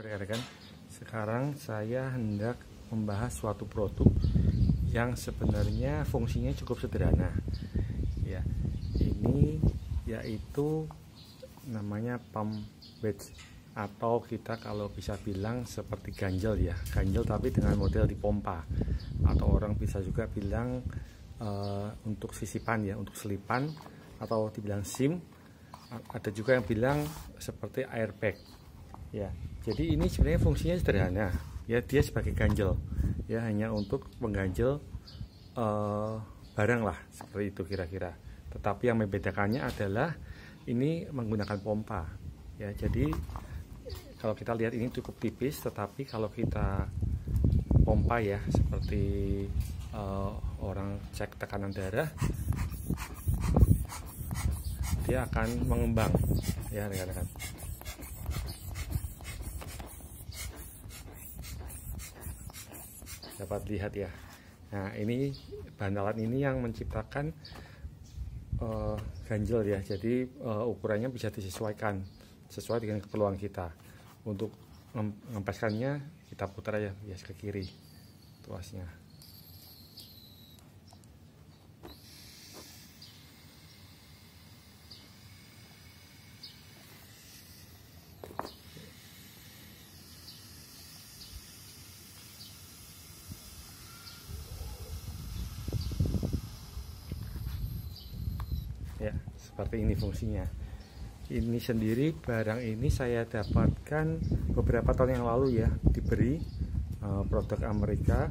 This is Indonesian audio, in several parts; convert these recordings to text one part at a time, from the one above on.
Halo rekan-rekan, sekarang saya hendak membahas suatu produk yang sebenarnya fungsinya cukup sederhana. Ya, ini yaitu namanya pump wedge, atau kita kalau bisa bilang seperti ganjel ya, ganjel tapi dengan model dipompa, atau orang bisa juga bilang untuk sisipan ya, untuk selipan, atau dibilang sim. Ada juga yang bilang seperti airbag ya. Jadi ini sebenarnya fungsinya sederhana ya, dia sebagai ganjel ya, hanya untuk mengganjel barang lah, seperti itu kira-kira. Tetapi yang membedakannya adalah ini menggunakan pompa ya. Jadi kalau kita lihat ini cukup tipis, tetapi kalau kita pompa ya, seperti orang cek tekanan darah, dia akan mengembang ya rekan-rekan. Dapat lihat ya. Nah, ini bantalan ini yang menciptakan ganjel ya. Jadi ukurannya bisa disesuaikan sesuai dengan keperluan kita. Untuk mengempeskannya kita putar aja bias ke kiri tuasnya. Ya, seperti ini fungsinya. Ini sendiri, barang ini saya dapatkan beberapa tahun yang lalu ya, diberi produk Amerika.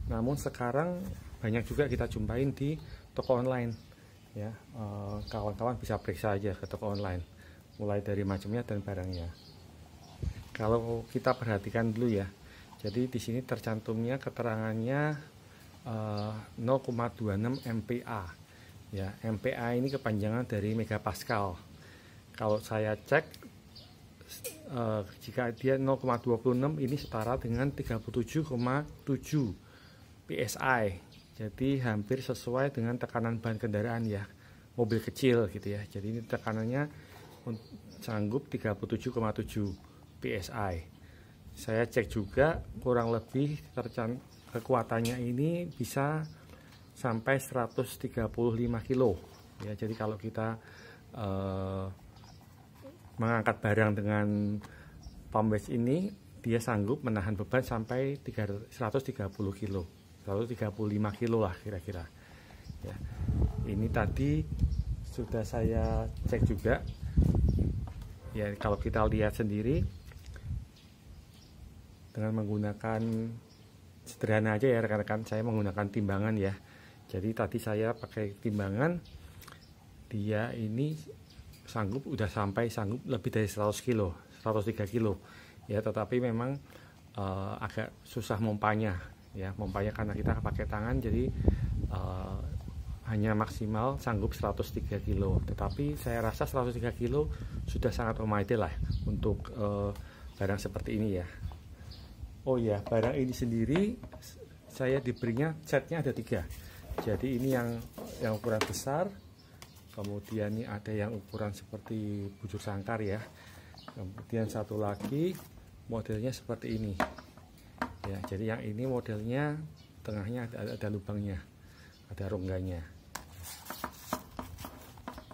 Namun sekarang banyak juga kita jumpain di toko online ya. Kawan-kawan bisa periksa aja ke toko online, mulai dari macamnya dan barangnya. Kalau kita perhatikan dulu ya, jadi di sini tercantumnya keterangannya 0,26 MPa. Ya, MPa ini kepanjangan dari megapascal. Kalau saya cek, jika dia 0,26 ini setara dengan 37,7 PSI. Jadi hampir sesuai dengan tekanan ban kendaraan ya, mobil kecil gitu ya. Jadi ini tekanannya sanggup 37,7 PSI. Saya cek juga kurang lebih kekuatannya ini bisa sampai 135 kilo ya. Jadi kalau kita mengangkat barang dengan pump wedge ini, dia sanggup menahan beban sampai 130 kilo, 135 kilo lah kira-kira ya. Ini tadi sudah saya cek juga ya. Kalau kita lihat sendiri dengan menggunakan sederhana aja ya rekan-rekan, saya menggunakan timbangan ya. Jadi tadi saya pakai timbangan, dia ini udah sampai sanggup lebih dari 100 kilo, 103 kilo ya. Tetapi memang agak susah mompanya ya, mompanya karena kita pakai tangan, jadi hanya maksimal sanggup 103 kilo. Tetapi saya rasa 103 kilo sudah sangat memadai lah untuk barang seperti ini ya. Oh ya, barang ini sendiri saya diberinya setnya ada 3. Jadi ini yang ukuran besar, kemudian ini ada yang ukuran seperti bujur sangkar ya, kemudian satu lagi modelnya seperti ini ya. Jadi yang ini modelnya tengahnya ada lubangnya, ada rongganya.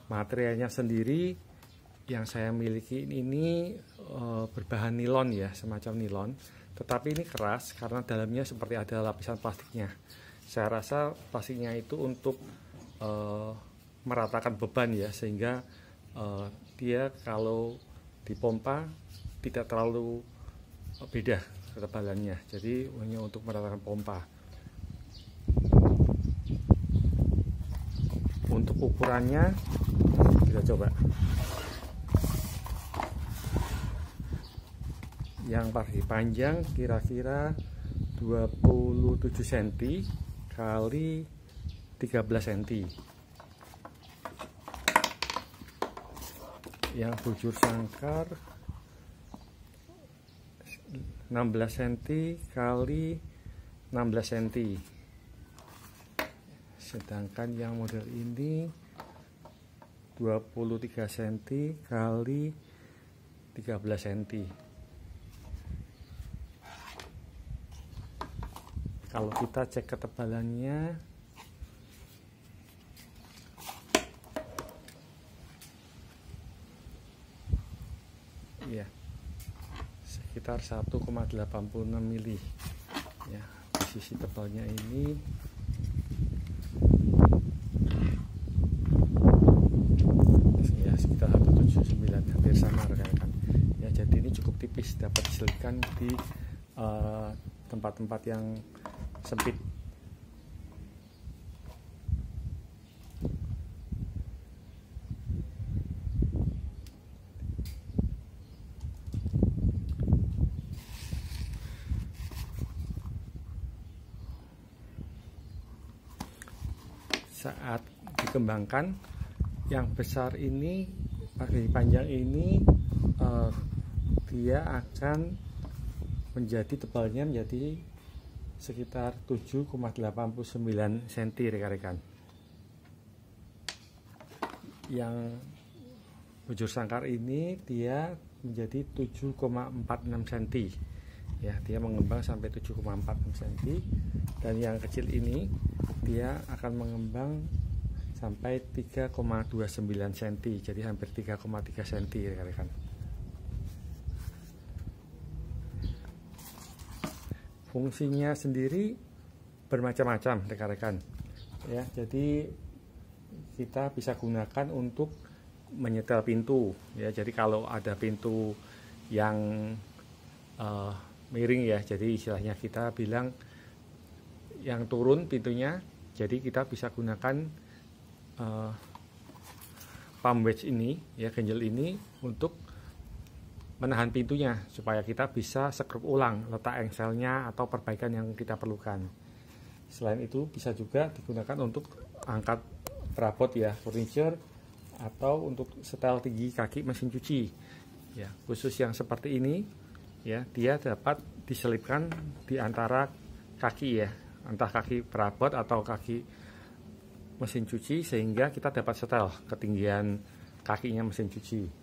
Materialnya sendiri yang saya miliki ini berbahan nilon ya, semacam nilon, tetapi ini keras karena dalamnya seperti ada lapisan plastiknya. Saya rasa plastiknya itu untuk meratakan beban ya, sehingga dia kalau dipompa tidak terlalu beda ketebalannya. Jadi hanya untuk meratakan pompa. Untuk ukurannya kita coba. Yang paling panjang kira-kira 27 cm kali 13 cm. Yang bujur sangkar 16 cm kali 16 cm. Sedangkan yang model ini 23 cm kali 13 cm. kalau kita cek ketebalannya, ya sekitar 1,86 mili ya. Di sisi tebalnya ini ya sekitar 179, hampir sama rekan-rekan ya. Jadi ini cukup tipis, dapat diselipkan di tempat-tempat yang sempit. Saat dikembangkan, yang besar ini, panjang ini, dia akan menjadi tebalnya menjadi sekitar 7,89 cm rekan-rekan. Yang bujur sangkar ini dia menjadi 7,46 cm ya, dia mengembang sampai 7,46 cm. Dan yang kecil ini dia akan mengembang sampai 3,29 cm, jadi hampir 3,3 cm rekan-rekan. Fungsinya sendiri bermacam-macam rekan-rekan ya. Jadi kita bisa gunakan untuk menyetel pintu ya. Jadi kalau ada pintu yang miring ya, jadi istilahnya kita bilang yang turun pintunya, jadi kita bisa gunakan pump wedge ini ya, ganjel ini untuk menahan pintunya supaya kita bisa sekrup ulang letak engselnya atau perbaikan yang kita perlukan. Selain itu bisa juga digunakan untuk angkat perabot ya, furniture, atau untuk setel tinggi kaki mesin cuci ya. Khusus yang seperti ini ya, dia dapat diselipkan di antara kaki ya, entah kaki perabot atau kaki mesin cuci, sehingga kita dapat setel ketinggian kakinya mesin cuci.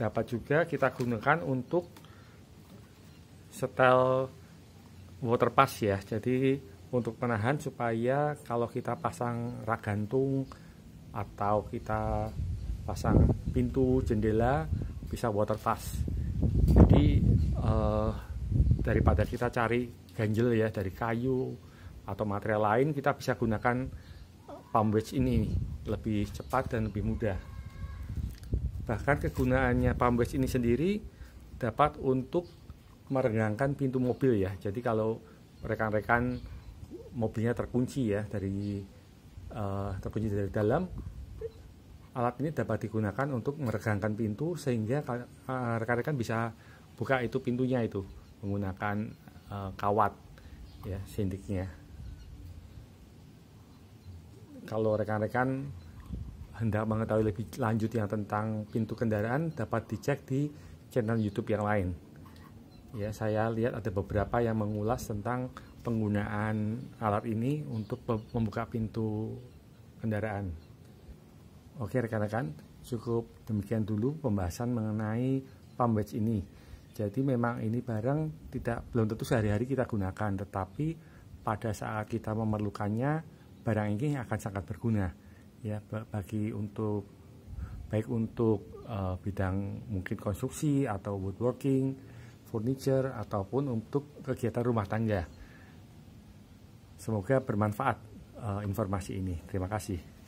Dapat juga kita gunakan untuk setel water pass ya. Jadi untuk menahan supaya kalau kita pasang rak gantung atau kita pasang pintu jendela bisa water pass. Jadi daripada kita cari ganjel ya dari kayu atau material lain, kita bisa gunakan pump wedge ini, lebih cepat dan lebih mudah. Bahkan kegunaannya pump wedge ini sendiri dapat untuk merenggangkan pintu mobil ya. Jadi kalau rekan-rekan mobilnya terkunci ya, terkunci dari dalam, alat ini dapat digunakan untuk meregangkan pintu sehingga rekan-rekan bisa buka itu pintunya itu menggunakan kawat ya, sindiknya. Kalau rekan-rekan hendak mengetahui lebih lanjut yang tentang pintu kendaraan, dapat dicek di channel YouTube yang lain. Ya, saya lihat ada beberapa yang mengulas tentang penggunaan alat ini untuk membuka pintu kendaraan. Oke rekan-rekan, cukup demikian dulu pembahasan mengenai pump wedge ini. Jadi memang ini barang belum tentu sehari-hari kita gunakan, tetapi pada saat kita memerlukannya, barang ini akan sangat berguna ya, baik untuk bidang mungkin konstruksi atau woodworking, furniture, ataupun untuk kegiatan rumah tangga. Semoga bermanfaat informasi ini. Terima kasih.